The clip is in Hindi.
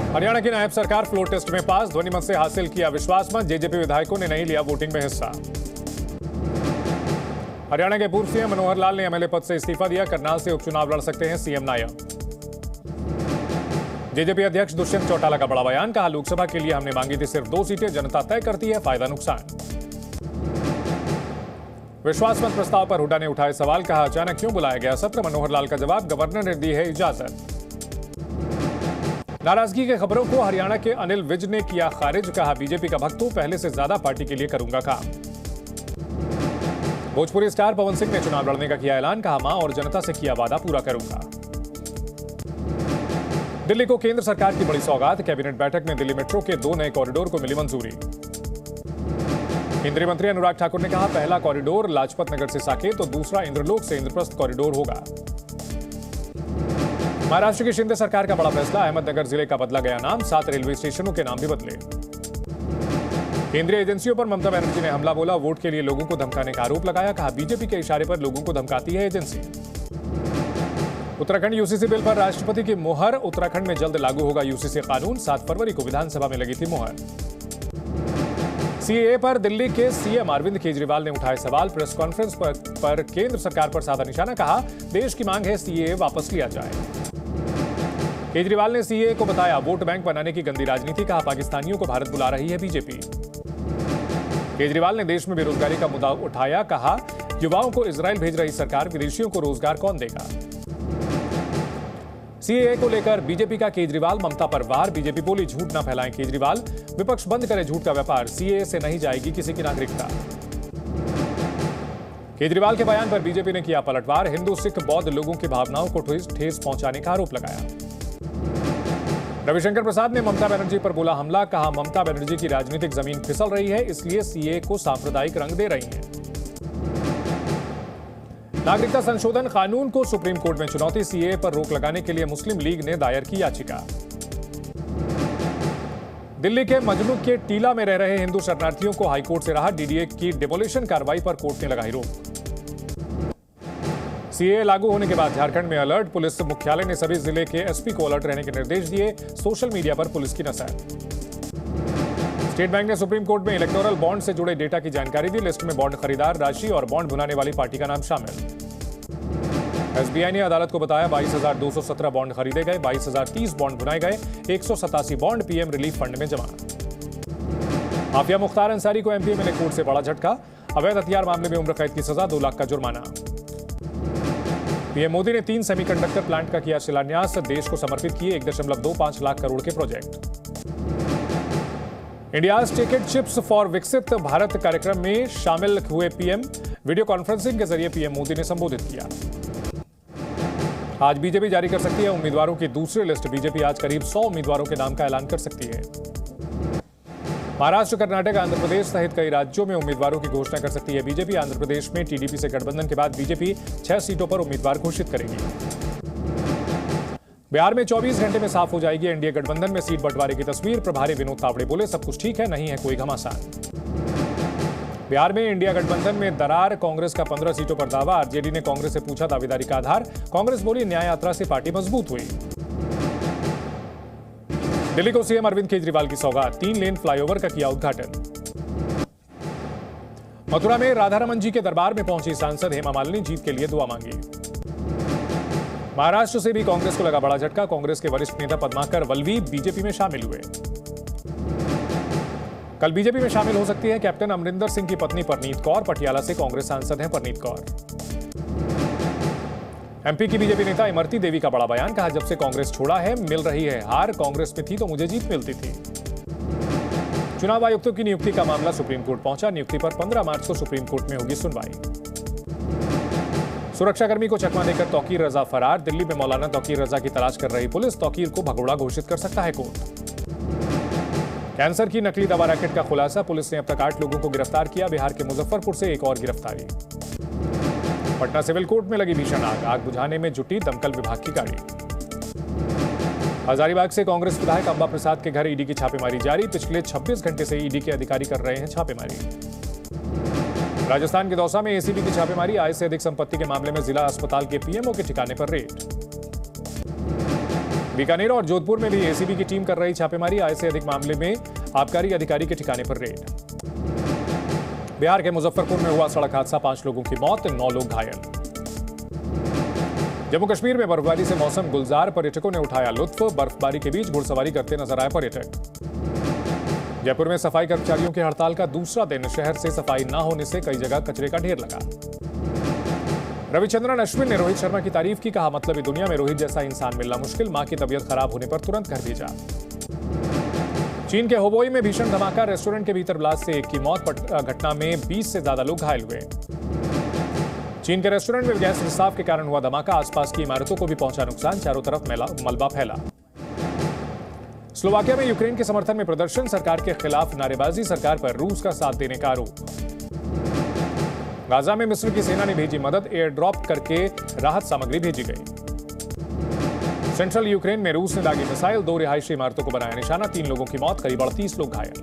हरियाणा की नायब सरकार फ्लोर टेस्ट में पास, ध्वनिमत से हासिल किया विश्वास मत। जेजेपी विधायकों ने नहीं लिया वोटिंग में हिस्सा। हरियाणा के पूर्व सीएम मनोहर लाल ने एमएलए पद से इस्तीफा दिया, करनाल से उपचुनाव लड़ सकते हैं सीएम नायब। जेजेपी अध्यक्ष दुष्यंत चौटाला का बड़ा बयान, कहा लोकसभा के लिए हमने मांगी थी सिर्फ 2 सीटें, जनता तय करती है फायदा नुकसान। विश्वास मत प्रस्ताव पर हुड्डा ने उठाए सवाल, कहा अचानक क्यों बुलाया गया सत्र। मनोहर लाल का जवाब, गवर्नर ने दी है इजाजत। नाराजगी की खबरों को हरियाणा के अनिल विज ने किया खारिज, कहा बीजेपी का भक्त हूं, पहले से ज्यादा पार्टी के लिए करूंगा काम। भोजपुरी स्टार पवन सिंह ने चुनाव लड़ने का किया ऐलान, कहा मां और जनता से किया वादा पूरा करूंगा। दिल्ली को केंद्र सरकार की बड़ी सौगात, कैबिनेट बैठक में दिल्ली मेट्रो के 2 नए कॉरिडोर को मिली मंजूरी। केंद्रीय मंत्री अनुराग ठाकुर ने कहा पहला कॉरिडोर लाजपत नगर से साकेत तो दूसरा इंद्रलोक से इंद्रप्रस्थ कॉरिडोर होगा। महाराष्ट्र की शिंदे सरकार का बड़ा फैसला, अहमदनगर जिले का बदला गया नाम, 7 रेलवे स्टेशनों के नाम भी बदले। केंद्रीय एजेंसियों पर ममता बनर्जी ने हमला बोला, वोट के लिए लोगों को धमकाने का आरोप लगाया, कहा बीजेपी के इशारे पर लोगों को धमकाती है एजेंसी। उत्तराखंड यूसीसी बिल पर राष्ट्रपति की मुहर, उत्तराखंड में जल्द लागू होगा यूसीसी कानून, 7 फरवरी को विधानसभा में लगी थी मुहर। सीएए पर दिल्ली के सीएम अरविंद केजरीवाल ने उठाए सवाल, प्रेस कॉन्फ्रेंस पर केंद्र सरकार पर साधा निशाना, कहा देश की मांग है सीएए वापस लिया जाए। केजरीवाल ने सीएए को बताया वोट बैंक बनाने की गंदी राजनीति, कहा पाकिस्तानियों को भारत बुला रही है बीजेपी। केजरीवाल ने देश में बेरोजगारी का मुद्दा उठाया, कहा युवाओं को इजरायल भेज रही सरकार, विदेशियों को रोजगार कौन देगा। सीएए को लेकर बीजेपी का केजरीवाल ममता पर वार, बीजेपी बोली झूठ न फैलाएं केजरीवाल, विपक्ष बंद करे झूठ का व्यापार, सीएए से नहीं जाएगी किसी की नागरिकता। केजरीवाल के बयान पर बीजेपी ने किया पलटवार, हिंदू सिख बौद्ध लोगों की भावनाओं को ठेस पहुंचाने का आरोप लगाया। रविशंकर प्रसाद ने ममता बनर्जी पर बोला हमला, कहा ममता बनर्जी की राजनीतिक जमीन फिसल रही है, इसलिए सीएए को सांप्रदायिक रंग दे रही हैं। नागरिकता संशोधन कानून को सुप्रीम कोर्ट में चुनौती, सीएए पर रोक लगाने के लिए मुस्लिम लीग ने दायर की याचिका। दिल्ली के मजनू के टीला में रह रहे हिंदू शरणार्थियों को हाईकोर्ट से राहत, डीडीए की डिमोलिशन कार्रवाई पर कोर्ट ने लगाई रोक। सीएए लागू होने के बाद झारखंड में अलर्ट, पुलिस मुख्यालय ने सभी जिले के एसपी को अलर्ट रहने के निर्देश दिए, सोशल मीडिया पर पुलिस की नजर। स्टेट बैंक ने सुप्रीम कोर्ट में इलेक्टोरल बॉन्ड से जुड़े डेटा की जानकारी दी, लिस्ट में बॉन्ड खरीदार, राशि और बॉन्ड भुनाने वाली पार्टी का नाम शामिल। एसबीआई ने अदालत को बताया 22,217 बॉन्ड खरीदे गए, 22,030 बॉन्ड भुनाए गए, 187 बॉन्ड पीएम रिलीफ फंड में जमा। माफिया मुख्तार अंसारी को एमपी मिले कोर्ट से बड़ा झटका, अवैध हथियार मामले में उम्र कैद की सजा, 2 लाख का जुर्माना। पीएम मोदी ने 3 सेमीकंडक्टर प्लांट का किया शिलान्यास, देश को समर्पित किए 1.25 लाख करोड़ के project. India's ticket chips for विकसित भारत कार्यक्रम में शामिल हुए पीएम, वीडियो कॉन्फ्रेंसिंग के जरिए पीएम मोदी ने संबोधित किया। आज बीजेपी जारी कर सकती है उम्मीदवारों की दूसरी लिस्ट, बीजेपी आज करीब 100 उम्मीदवारों के नाम का ऐलान कर सकती है। महाराष्ट्र, कर्नाटक, आंध्र प्रदेश सहित कई राज्यों में उम्मीदवारों की घोषणा कर सकती है बीजेपी। आंध्र प्रदेश में टीडीपी से गठबंधन के बाद बीजेपी 6 सीटों पर उम्मीदवार घोषित करेगी। बिहार में 24 घंटे में साफ हो जाएगी एनडीए गठबंधन में सीट बंटवारे की तस्वीर, प्रभारी विनोद तावड़े बोले सब कुछ ठीक है, नहीं है कोई घमासान। बिहार में इंडिया गठबंधन में दरार, कांग्रेस का 15 सीटों पर दावा, आरजेडी ने कांग्रेस से पूछा दावेदारी का आधार, कांग्रेस बोली न्याय यात्रा से पार्टी मजबूत हुई। दिल्ली को सीएम अरविंद केजरीवाल की सौगात, 3 लेन फ्लाईओवर का किया उद्घाटन। मथुरा में राधारमन जी के दरबार में पहुंची सांसद हेमा मालिनी, जीत के लिए दुआ मांगी। महाराष्ट्र से भी कांग्रेस को लगा बड़ा झटका, कांग्रेस के वरिष्ठ नेता पद्माकर वल्लवी बीजेपी में शामिल हुए। कल बीजेपी में शामिल हो सकती है कैप्टन अमरिंदर सिंह की पत्नी परनीत कौर, पटियाला से कांग्रेस सांसद हैं परनीत कौर। एमपी की बीजेपी नेता इमरती देवी का बड़ा बयान, कहा जब से कांग्रेस छोड़ा है मिल रही है हार, कांग्रेस में थी तो मुझे जीत मिलती थी। चुनाव आयुक्तों की नियुक्ति का मामला सुप्रीम कोर्ट पहुंचा, नियुक्ति पर 15 मार्च को सुप्रीम कोर्ट में होगी सुनवाई। सुरक्षाकर्मी को चकमा देकर तौकीर रजा फरार, दिल्ली में मौलाना तौकीर रजा की तलाश कर रही पुलिस, तौकीर को भगोड़ा घोषित कर सकता है कोर्ट। कैंसर की नकली दवा रैकेट का खुलासा, पुलिस ने अब तक 8 लोगों को गिरफ्तार किया, बिहार के मुजफ्फरपुर से एक और गिरफ्तारी। पटना सिविल कोर्ट में लगी भीषण आग, आग बुझाने में जुटी दमकल विभाग की गाड़ी। हजारीबाग से कांग्रेस विधायक अंबा प्रसाद के घर ईडी की छापेमारी जारी, पिछले 26 घंटे से ईडी के अधिकारी कर रहे हैं छापेमारी। राजस्थान के दौसा में एसीबी की छापेमारी, आय से अधिक संपत्ति के मामले में जिला अस्पताल के पीएमओ के ठिकाने पर रेड। बीकानेर और जोधपुर में भी एसीबी की टीम कर रही छापेमारी। आय से अधिक मामले में आबकारी अधिकारी के ठिकाने पर रेड। बिहार के मुजफ्फरपुर में हुआ सड़क हादसा, 5 लोगों की मौत, 9 लोग घायल। जम्मू कश्मीर में बर्फबारी से मौसम गुलजार, पर्यटकों ने उठाया लुत्फ। बर्फबारी के बीच घुड़सवारी करते नजर आए पर्यटक। जयपुर में सफाई कर्मचारियों की हड़ताल का दूसरा दिन, शहर से सफाई न होने से कई जगह कचरे का ढेर लगा। रविचंद्रन अश्विन ने रोहित शर्मा की तारीफ की, कहा मतलबी दुनिया में रोहित जैसा इंसान मिलना मुश्किल, मां की तबीयत खराब होने पर तुरंत घर भेजा। चीन के होबोई में भीषण धमाका, रेस्टोरेंट के भीतर ब्लास्ट से एक की मौत, घटना में 20 से ज्यादा लोग घायल हुए। चीन के रेस्टोरेंट में गैस रिसाव के कारण हुआ धमाका, आसपास की इमारतों को भी पहुंचा नुकसान, चारों तरफ मलबा फैला। स्लोवाकिया में यूक्रेन के समर्थन में प्रदर्शन, सरकार के खिलाफ नारेबाजी, सरकार पर रूस का साथ देने का आरोप। गाजा में मिस्र की सेना ने भेजी मदद, एयर ड्रॉप करके राहत सामग्री भेजी गई। सेंट्रल यूक्रेन में रूस ने दागी मिसाइल, 2 रिहायशी इमारतों को बनाया निशाना, 3 लोगों की मौत, करीब 38 लोग घायल।